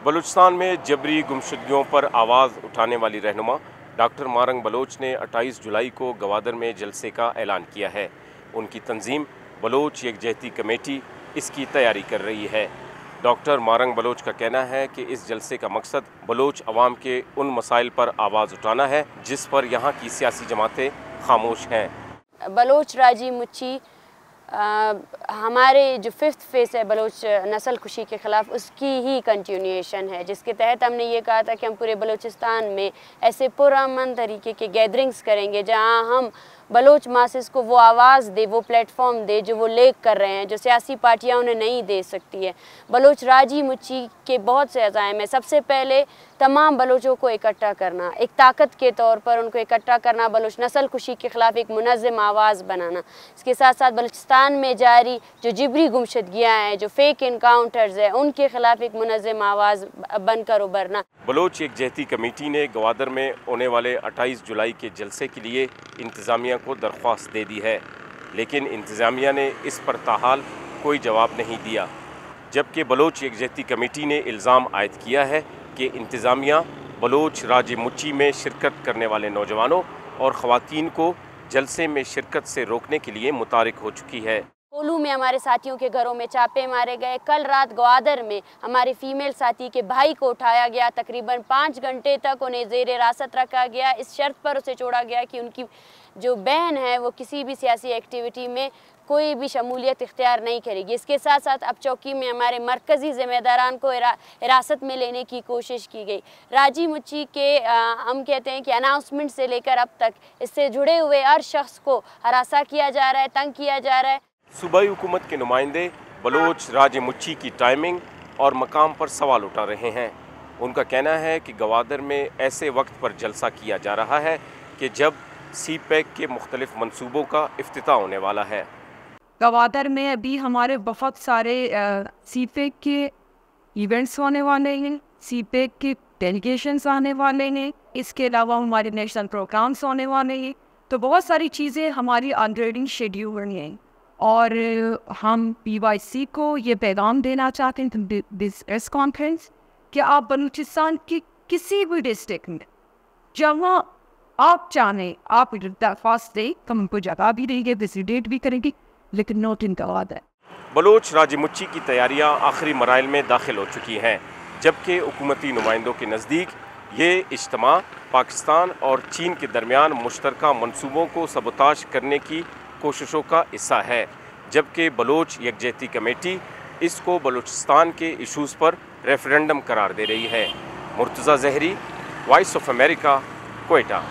बलूचिस्तान में जबरी गुमशुदगियों पर आवाज़ उठाने वाली रहनुमा डॉक्टर मारंग बलोच ने 28 जुलाई को गवादर में जलसे का ऐलान किया है। उनकी तंजीम बलोच यकजहती कमेटी इसकी तैयारी कर रही है। डॉक्टर मारंग बलोच का कहना है कि इस जलसे का मकसद बलोच अवाम के उन मसाइल पर आवाज़ उठाना है जिस पर यहाँ की सियासी जमातें खामोश हैं। बलोच राजी मुच्ची हमारे जो 5th फेस है बलोच नस्ल खुशी के ख़िलाफ़, उसकी ही कंटिन्यूएशन है, जिसके तहत हमने ये कहा था कि हम पूरे बलूचिस्तान में ऐसे पुरअमन तरीके के गैदरिंग्स करेंगे जहां हम बलोच मासेस को वो आवाज़ दे, वो प्लेटफॉर्म दे जो वो लेक कर रहे हैं, जो सियासी पार्टियां उन्हें नहीं दे सकती है। बलोच राजी मुच्ची के बहुत से अज़ाइम हैं। सबसे पहले तमाम बलोचों को इकट्ठा करना, एक ताकत के तौर पर उनको इकट्ठा करना, बलोच नस्ल खुशी के ख़िलाफ़ एक मुनज़्ज़म आवाज़ बनाना। इसके साथ साथ बलूचिस्तान में जारी जो जिबरी गुमशुदगियाँ हैं, जो फेक इनकाउंटर्स हैं, उनके ख़िलाफ़ एक मुनज़्ज़म आवाज़ बनकर उभरना। बलोच यकजहती कमेटी ने गवादर में होने वाले 28 जुलाई के जलसे के लिए इंतज़ामिया को दरख्वास्त दे दी है, लेकिन इंतज़ामिया ने इस पर ताहाल कोई जवाब नहीं दिया। जबकि बलोच यकजहती कमेटी ने इल्ज़ाम आयद किया है कि इंतज़ामिया बलोच राज मुच्ची में शिरकत करने वाले नौजवानों और ख़वातीन को जलसे में शिरकत से रोकने के लिए मुतारिक हो चुकी है। कोलू में हमारे साथियों के घरों में चापे मारे गए। कल रात ग्वादर में हमारे फीमेल साथी के भाई को उठाया गया, तकरीबन 5 घंटे तक उन्हें ज़ेर हिरासत रखा गया। इस शर्त पर उसे छोड़ा गया कि उनकी जो बहन है वो किसी भी सियासी एक्टिविटी में कोई भी शमूलियत इख्तियार नहीं करेगी। इसके साथ साथ अब चौकी में हमारे मरकज़ी ज़िम्मेदारान को हिरासत में लेने की कोशिश की गई। राजी मुच्ची के हम कहते हैं कि अनाउंसमेंट से लेकर अब तक इससे जुड़े हुए हर शख्स को हरासा किया जा रहा है, तंग किया जा रहा है। सूबाई हुकूमत के नुमाइंदे बलोच राज मुच्ची की टाइमिंग और मकाम पर सवाल उठा रहे हैं। उनका कहना है कि गवादर में ऐसे वक्त पर जलसा किया जा रहा है कि जब CPEC के मुख्तलिफ मंसूबों का इफ्तिताह होने वाला है। गवादर में अभी हमारे बहुत सारे CPEC के इवेंट्स होने वाले हैं, CPEC के डेलीगेशंस आने वाले हैं, इसके अलावा हमारे नेशनल प्रोग्राम्स होने वाले हैं। तो बहुत सारी चीज़ें हमारी ऑलरेडी शेड्यूल हैं और हम PYC को ये पैगाम देना चाहते हैं दिस प्रेस कॉन्फ्रेंस कि आप बलूचिस्तान की किसी भी डिस्ट्रिक्ट में जहाँ आप चाहें आप दरख्वास्त दें, तो हमको जगह भी देंगे, विजिट भी करेंगे, लेकिन नोट इन गवादर है। बलोच राज मुच्ची की तैयारियां आखिरी मराइल में दाखिल हो चुकी हैं, जबकि हुकूमती नुमाइंदों के नज़दीक ये इज्तिमा पाकिस्तान और चीन के दरमियान मुश्तरका मंसूबों को सबोताश करने की कोशिशों का हिस्सा है। जबकि बलोच यकजहती कमेटी इसको बलूचिस्तान के इशूज़ पर रेफरेंडम करार दे रही है। Murtaza Zehri, voice of America, Quetta.